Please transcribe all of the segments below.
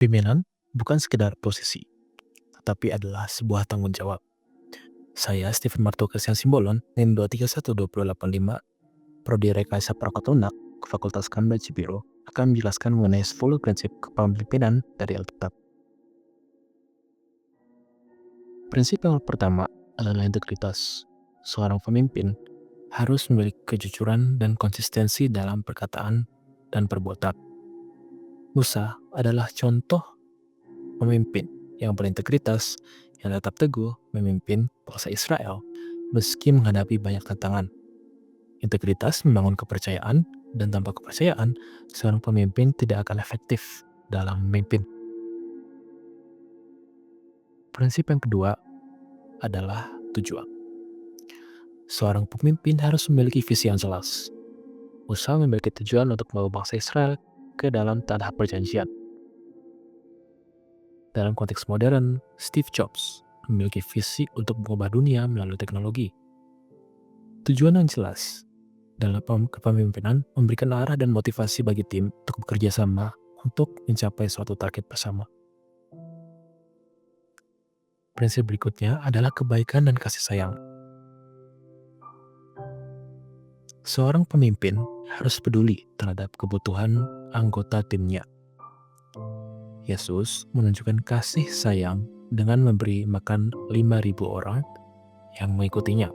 Pimpinan bukan sekedar posisi, tetapi adalah sebuah tanggung jawab. Saya, Stephen Marto Christian Simbolon, NIM 2312085, Prodi Rekayasa Perangkat Lunak, Fakultas Cambridge Biro, akan menjelaskan mengenai 10 prinsip kepemimpinan dari Alkitab. Prinsip yang pertama adalah integritas. Seorang pemimpin harus memiliki kejujuran dan konsistensi dalam perkataan dan perbuatan. Musa adalah contoh pemimpin yang berintegritas, yang tetap teguh memimpin bangsa Israel meski menghadapi banyak tantangan. Integritas membangun kepercayaan, dan tanpa kepercayaan, seorang pemimpin tidak akan efektif dalam memimpin. Prinsip yang kedua adalah tujuan. Seorang pemimpin harus memiliki visi yang jelas. Musa memiliki tujuan untuk membawa bangsa Israel ke dalam tanah perjanjian. Dalam konteks modern, Steve Jobs memiliki visi untuk mengubah dunia melalui teknologi. Tujuan yang jelas dalam kepemimpinan memberikan arah dan motivasi bagi tim untuk bekerja sama untuk mencapai suatu target bersama. Prinsip berikutnya adalah kebaikan dan kasih sayang. Seorang pemimpin harus peduli terhadap kebutuhan anggota timnya. Yesus menunjukkan kasih sayang dengan memberi makan 5.000 orang yang mengikutinya.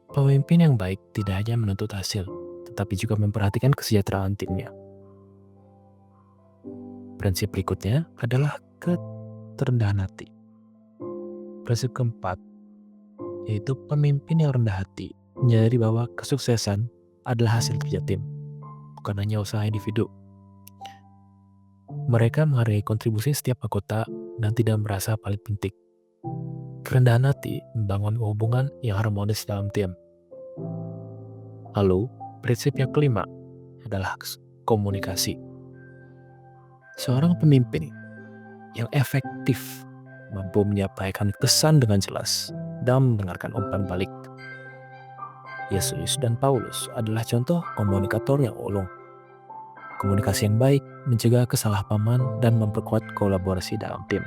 Pemimpin yang baik tidak hanya menuntut hasil, tetapi juga memperhatikan kesejahteraan timnya. Prinsip berikutnya adalah kerendahan hati. Prinsip keempat, yaitu pemimpin yang rendah hati, menyadari bahwa kesuksesan adalah hasil kerja tim, bukan hanya usaha individu. Mereka menghargai kontribusi setiap anggota dan tidak merasa paling penting. Kerendahan hati membangun hubungan yang harmonis dalam tim. Lalu, prinsip yang kelima adalah komunikasi. Seorang pemimpin yang efektif mampu menyampaikan pesan dengan jelas dan mendengarkan umpan balik. Yesus dan Paulus adalah contoh komunikator yang ulung. Komunikasi yang baik mencegah kesalahpahaman dan memperkuat kolaborasi dalam tim.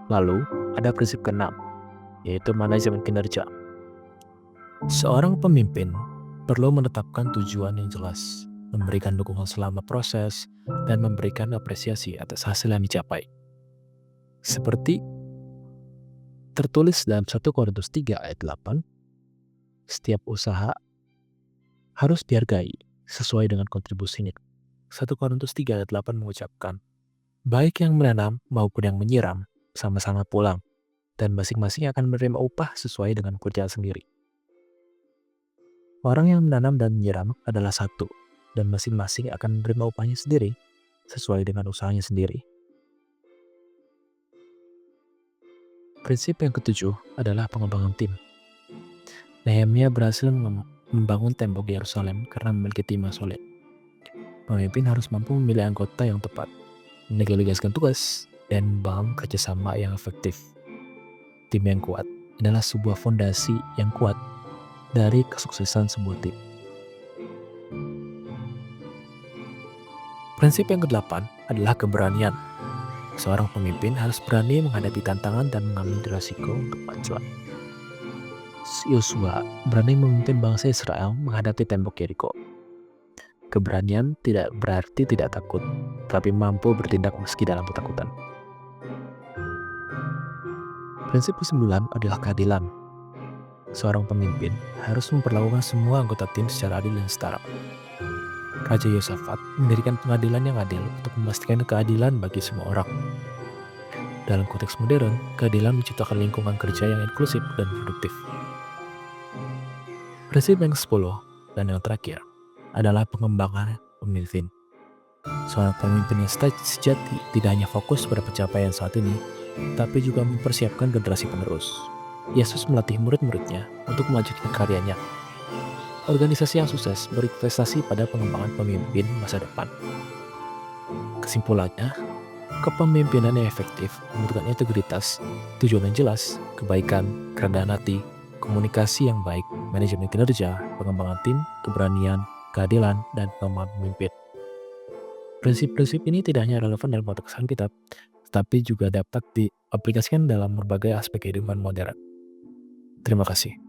Lalu, ada prinsip keenam, yaitu manajemen kinerja. Seorang pemimpin perlu menetapkan tujuan yang jelas, memberikan dukungan selama proses, dan memberikan apresiasi atas hasil yang dicapai. Seperti tertulis dalam 1 Korintus 3 ayat 8, setiap usaha harus dihargai sesuai dengan kontribusinya. 1 Korintus 3 ayat 8 mengucapkan, baik yang menanam maupun yang menyiram sama-sama pulang, dan masing-masing akan menerima upah sesuai dengan kerjaan sendiri. Orang yang menanam dan menyiram adalah satu, dan masing-masing akan menerima upahnya sendiri sesuai dengan usahanya sendiri. Prinsip yang ketujuh adalah pengembangan tim. Nehemia berhasil membangun tembok Yerusalem karena memiliki tim yang solid. Pemimpin harus mampu memilih anggota yang tepat, mendelegasikan tugas, dan membangun kerjasama yang efektif. Tim yang kuat adalah sebuah fondasi yang kuat dari kesuksesan sebuah tim. Prinsip yang ke-8 adalah keberanian. Seorang pemimpin harus berani menghadapi tantangan dan mengambil risiko untuk maju. Yosua berani memimpin bangsa Israel menghadapi tembok Yeriko. Keberanian tidak berarti tidak takut, tapi mampu bertindak meski dalam ketakutan. Prinsip ke-9 adalah keadilan. Seorang pemimpin harus memperlakukan semua anggota tim secara adil dan setara. Raja Yosafat mendirikan pengadilan yang adil untuk memastikan keadilan bagi semua orang. Dalam konteks modern, keadilan menciptakan lingkungan kerja yang inklusif dan produktif. Prinsip yang ke-10 dan yang terakhir adalah pengembangan pemimpin. Seorang pemimpin yang sejati tidak hanya fokus pada pencapaian saat ini, tapi juga mempersiapkan generasi penerus. Yesus melatih murid-muridnya untuk melanjutkan karyanya. Organisasi yang sukses berinvestasi pada pengembangan pemimpin masa depan. Kesimpulannya, kepemimpinan yang efektif membutuhkan integritas, tujuan yang jelas, kebaikan, kerendahan hati, komunikasi yang baik, manajemen kinerja, pengembangan tim, keberanian, keadilan, dan pengembangan pemimpin. Prinsip-prinsip ini tidak hanya relevan dalam konteks Alkitab, tapi juga dapat diaplikasikan dalam berbagai aspek kehidupan modern. Terima kasih.